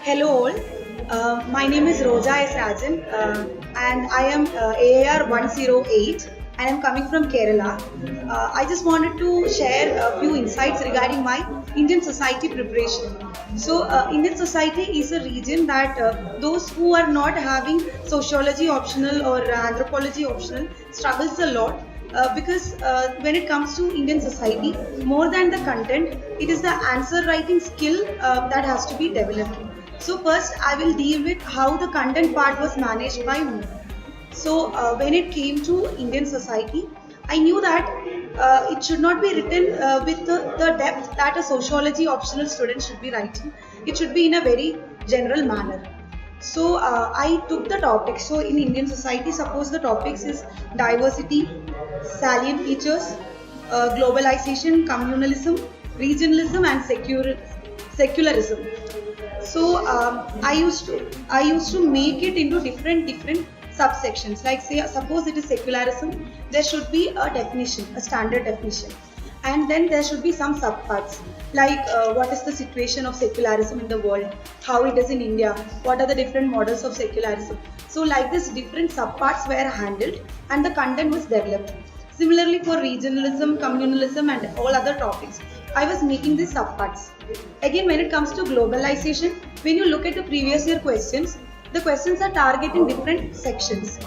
Hello all, my name is Roja Rajan and I am AAR 108 and I am coming from Kerala. I just wanted to share a few insights regarding my Indian society preparation. So Indian society is a region that those who are not having sociology optional or anthropology optional struggles a lot. Because when it comes to Indian society, more than the content, it is the answer writing skill that has to be developed. So first, I will deal with how the content part was managed by me. So when it came to Indian society, I knew that it should not be written with the depth that a sociology optional student should be writing. It should be in a very general manner. So I took the topics. So in Indian society, suppose the topics is diversity, salient features, globalization, communalism, regionalism, and secularism. So I used to make it into different subsections. Like say, suppose it is secularism, there should be a definition, a standard definition, and then there should be some subparts like what is the situation of secularism in the world, how it is in India, what are the different models of secularism. So like this, different subparts were handled and the content was developed. Similarly for regionalism, communalism and all other topics, I was making these subparts. Again, when it comes to globalization, when you look at the previous year questions, the questions are targeting different sections,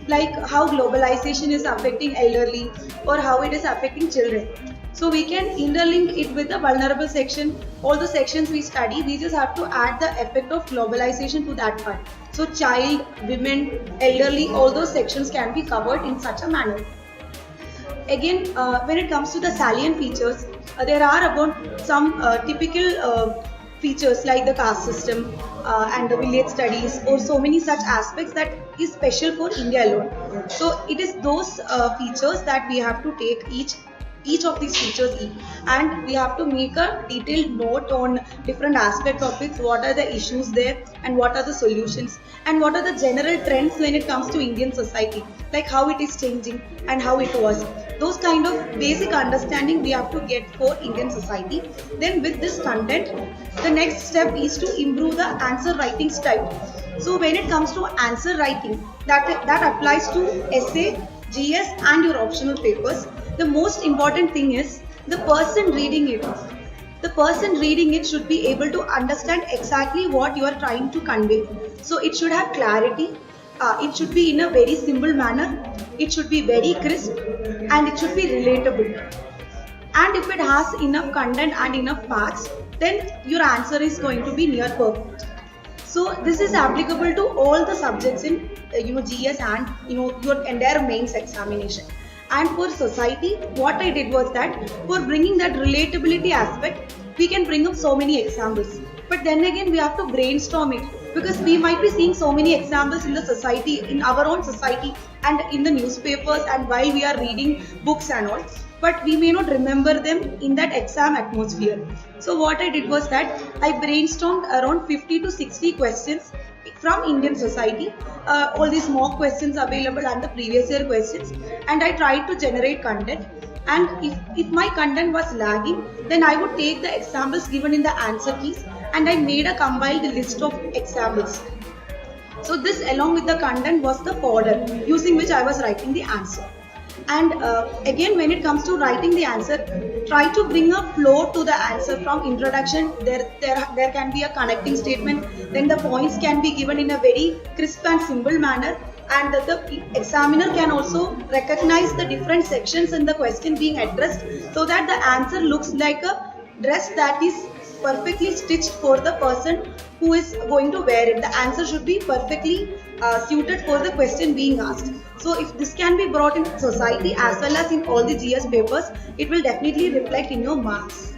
like how globalization is affecting elderly or how it is affecting children. So we can interlink it with the vulnerable section. All the sections we study, we just have to add the effect of globalization to that part. So child, women, elderly, all those sections can be covered in such a manner. Again, when it comes to the salient features, there are about some typical features like the caste system and the village studies, or so many such aspects that is special for India alone. So it is those features that we have to take each of these features and we have to make a detailed note on different aspect of it, what are the issues there and what are the solutions and what are the general trends when it comes to Indian society, like how it is changing and how it was. Those kind of basic understanding we have to get for Indian society. Then with this content, the next step is to improve the answer writing style. So when it comes to answer writing, that applies to essay, GS and your optional papers. The most important thing is the person reading it. The person reading it should be able to understand exactly what you are trying to convey. So it should have clarity, it should be in a very simple manner, it should be very crisp and it should be relatable. And if it has enough content and enough facts, then your answer is going to be near perfect. So this is applicable to all the subjects in GS and your entire mains examination. And for society, what I did was that for bringing that relatability aspect, we can bring up so many examples. But then again, we have to brainstorm it because we might be seeing so many examples in the society, in our own society and in the newspapers and while we are reading books and all. But we may not remember them in that exam atmosphere. So what I did was that I brainstormed around 50 to 60 questions from Indian society, all these mock questions available and the previous year questions, and I tried to generate content. And if my content was lagging, then I would take the examples given in the answer keys and I made a compiled list of examples. So this along with the content was the fodder using which I was writing the answer. And again, when it comes to writing the answer, try to bring a flow to the answer from introduction. There can be a connecting statement, then the points can be given in a very crisp and simple manner, and the examiner can also recognize the different sections in the question being addressed so that the answer looks like a dress that is perfectly stitched for the person who is going to wear it. The answer should be perfectly suited for the question being asked. So if this can be brought in society as well as in all the GS papers, it will definitely reflect in your marks.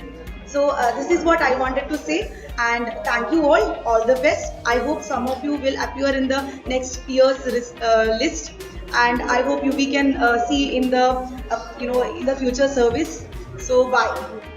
So this is what I wanted to say, and thank you all the best. I hope some of you will appear in the next year's list, and I hope we can see in the in the future service. So bye.